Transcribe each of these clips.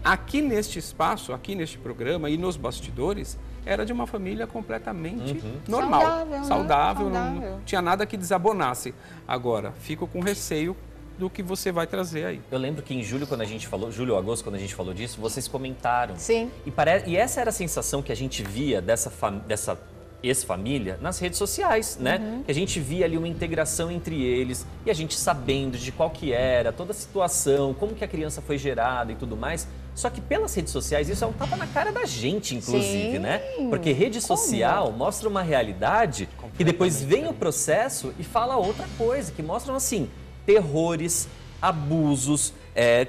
Aqui neste espaço, aqui neste programa e nos bastidores, era de uma família completamente normal, saudável, não tinha nada que desabonasse. Agora, fico com receio do que você vai trazer aí. Eu lembro que em julho, quando a gente falou, julho ou agosto, quando a gente falou disso, vocês comentaram. Sim. E essa era a sensação que a gente via dessa ex-família nas redes sociais, né? Que a gente via ali uma integração entre eles e a gente sabendo de qual que era, toda a situação, como que a criança foi gerada e tudo mais. Só que pelas redes sociais isso é um tapa na cara da gente, inclusive, né? Porque rede social mostra uma realidade que depois vem o processo e fala outra coisa, que mostram assim, terrores, abusos,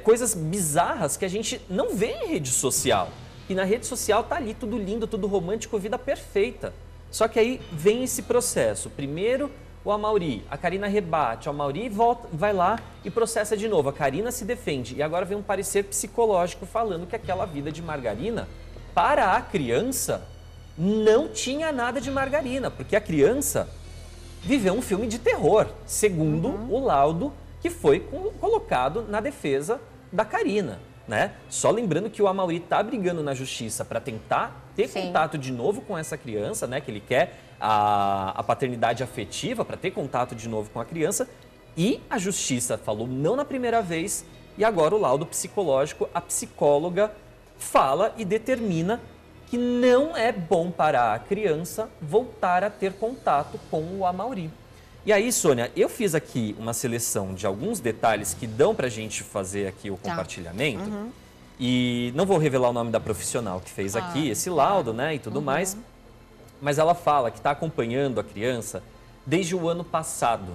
coisas bizarras que a gente não vê em rede social. E na rede social tá ali tudo lindo, tudo romântico, vida perfeita. Só que aí vem esse processo. Primeiro o Amaury, a Karina rebate, o Amaury volta, vai lá e processa de novo. A Karina se defende e agora vem um parecer psicológico falando que aquela vida de margarina, para a criança, não tinha nada de margarina, porque a criança viveu um filme de terror, segundo o laudo que foi colocado na defesa da Karina, né? Só lembrando que o Amaury está brigando na justiça para tentar ter contato de novo com essa criança, né? Que ele quer a paternidade afetiva para ter contato de novo com a criança. E a justiça falou não na primeira vez e agora o laudo psicológico, a psicóloga fala e determina que não é bom para a criança voltar a ter contato com o Amaury. E aí, Sônia, eu fiz aqui uma seleção de alguns detalhes que dão para a gente fazer aqui o compartilhamento. E não vou revelar o nome da profissional que fez aqui esse laudo, né, e tudo mais. Mas ela fala que está acompanhando a criança desde o ano passado.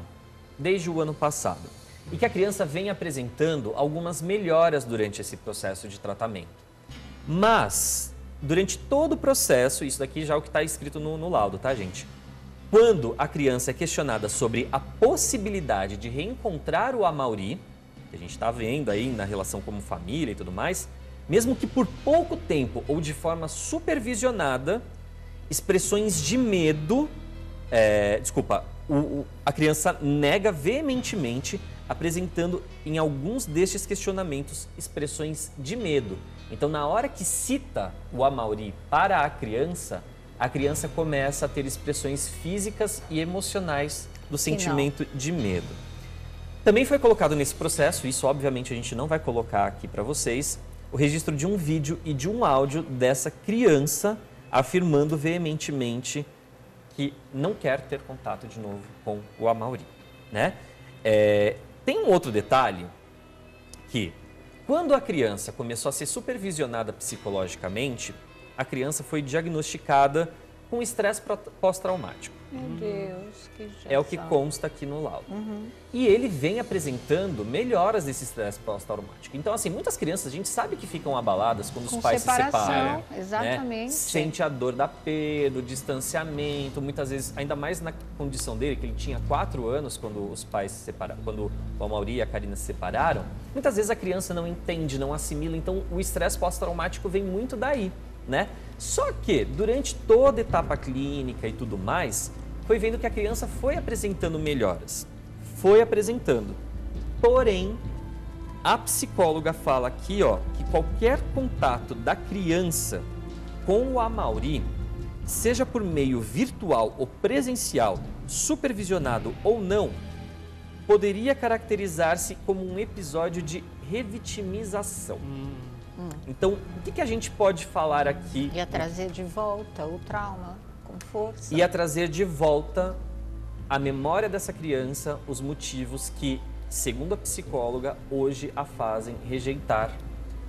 Desde o ano passado. E que a criança vem apresentando algumas melhoras durante esse processo de tratamento. Mas, durante todo o processo, isso daqui já é o que está escrito no laudo, tá, gente? Quando a criança é questionada sobre a possibilidade de reencontrar o Amaury, que a gente está vendo aí na relação como família e tudo mais, mesmo que por pouco tempo ou de forma supervisionada, expressões de medo, a criança nega veementemente, apresentando em alguns destes questionamentos expressões de medo. Então, na hora que cita o Amaury para a criança começa a ter expressões físicas e emocionais do sentimento de medo. Também foi colocado nesse processo, isso obviamente a gente não vai colocar aqui para vocês, o registro de um vídeo e de um áudio dessa criança afirmando veementemente que não quer ter contato de novo com o Amaury, né? Tem um outro detalhe que, quando a criança começou a ser supervisionada psicologicamente, a criança foi diagnosticada com estresse pós-traumático. Meu Deus, que judiação. É o que consta aqui no laudo. E ele vem apresentando melhoras desse estresse pós-traumático. Então, assim, muitas crianças, a gente sabe que ficam abaladas quando os pais se separam. Exatamente. Né? Sente a dor da perda, o distanciamento, muitas vezes, ainda mais na condição dele, que ele tinha 4 anos quando os pais se separaram, quando o Amaury e a Karina se separaram, muitas vezes a criança não entende, não assimila, então o estresse pós-traumático vem muito daí, né? Só que, durante toda a etapa clínica e tudo mais, foi vendo que a criança foi apresentando melhoras. Foi apresentando. Porém, a psicóloga fala aqui, ó, que qualquer contato da criança com o Amaury, seja por meio virtual ou presencial, supervisionado ou não, poderia caracterizar-se como um episódio de revitimização. Então, o que a gente pode falar aqui? Ia trazer de volta o trauma com força. Ia trazer de volta a memória dessa criança, os motivos que, segundo a psicóloga, hoje a fazem rejeitar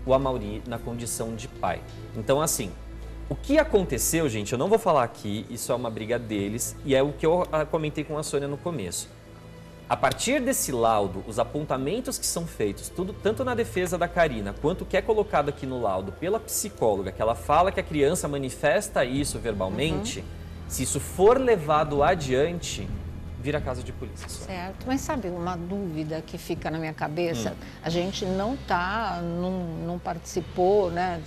o Amaury na condição de pai. Então, assim, o que aconteceu, gente, eu não vou falar aqui, isso é uma briga deles, e é o que eu comentei com a Sônia no começo. A partir desse laudo, os apontamentos que são feitos, tudo, tanto na defesa da Karina, quanto o que é colocado aqui no laudo pela psicóloga, que ela fala que a criança manifesta isso verbalmente, se isso for levado adiante, vira caso de polícia. Certo, mas sabe uma dúvida que fica na minha cabeça? A gente não participou, né,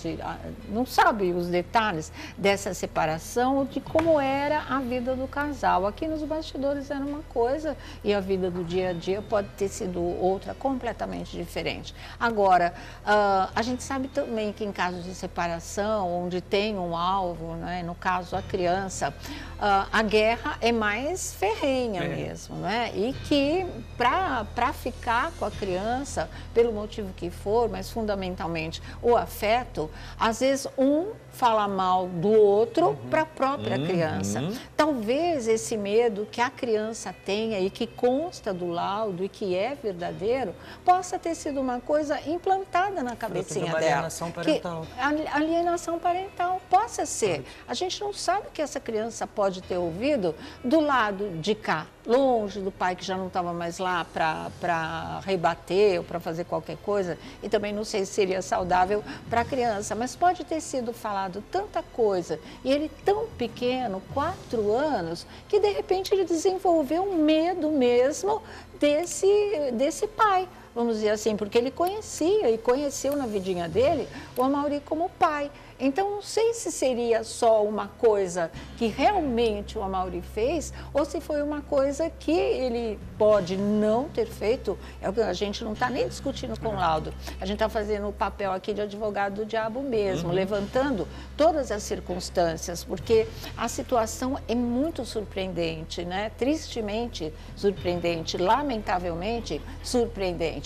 não sabe os detalhes dessa separação ou de como era a vida do casal. Aqui nos bastidores era uma coisa e a vida do dia a dia pode ter sido outra completamente diferente. Agora, a gente sabe também que em casos de separação, onde tem um alvo, né, no caso a criança, a guerra é mais ferrenha mesmo, né? E que para ficar com a criança, pelo motivo que for, mas fundamentalmente o afeto, às vezes um fala mal do outro para a própria criança. Talvez esse medo que a criança tenha e que consta do laudo e que é verdadeiro, possa ter sido uma coisa implantada na cabecinha dela. Alienação parental. Alienação parental, possa ser. A gente não sabe o que essa criança pode ter ouvido do lado de cá, longe do pai que já não estava mais lá para rebater ou para fazer qualquer coisa, e também não sei se seria saudável para a criança, mas pode ter sido falado tanta coisa, e ele tão pequeno, 4 anos, que de repente ele desenvolveu um medo mesmo desse pai, vamos dizer assim, porque ele conhecia e conheceu na vidinha dele o Amaury como pai. Então, não sei se seria só uma coisa que realmente o Amaury fez ou se foi uma coisa que ele pode não ter feito. A gente não está nem discutindo com o laudo. A gente está fazendo o papel aqui de advogado do diabo mesmo, levantando todas as circunstâncias, porque a situação é muito surpreendente, né? Tristemente surpreendente, lamentavelmente surpreendente.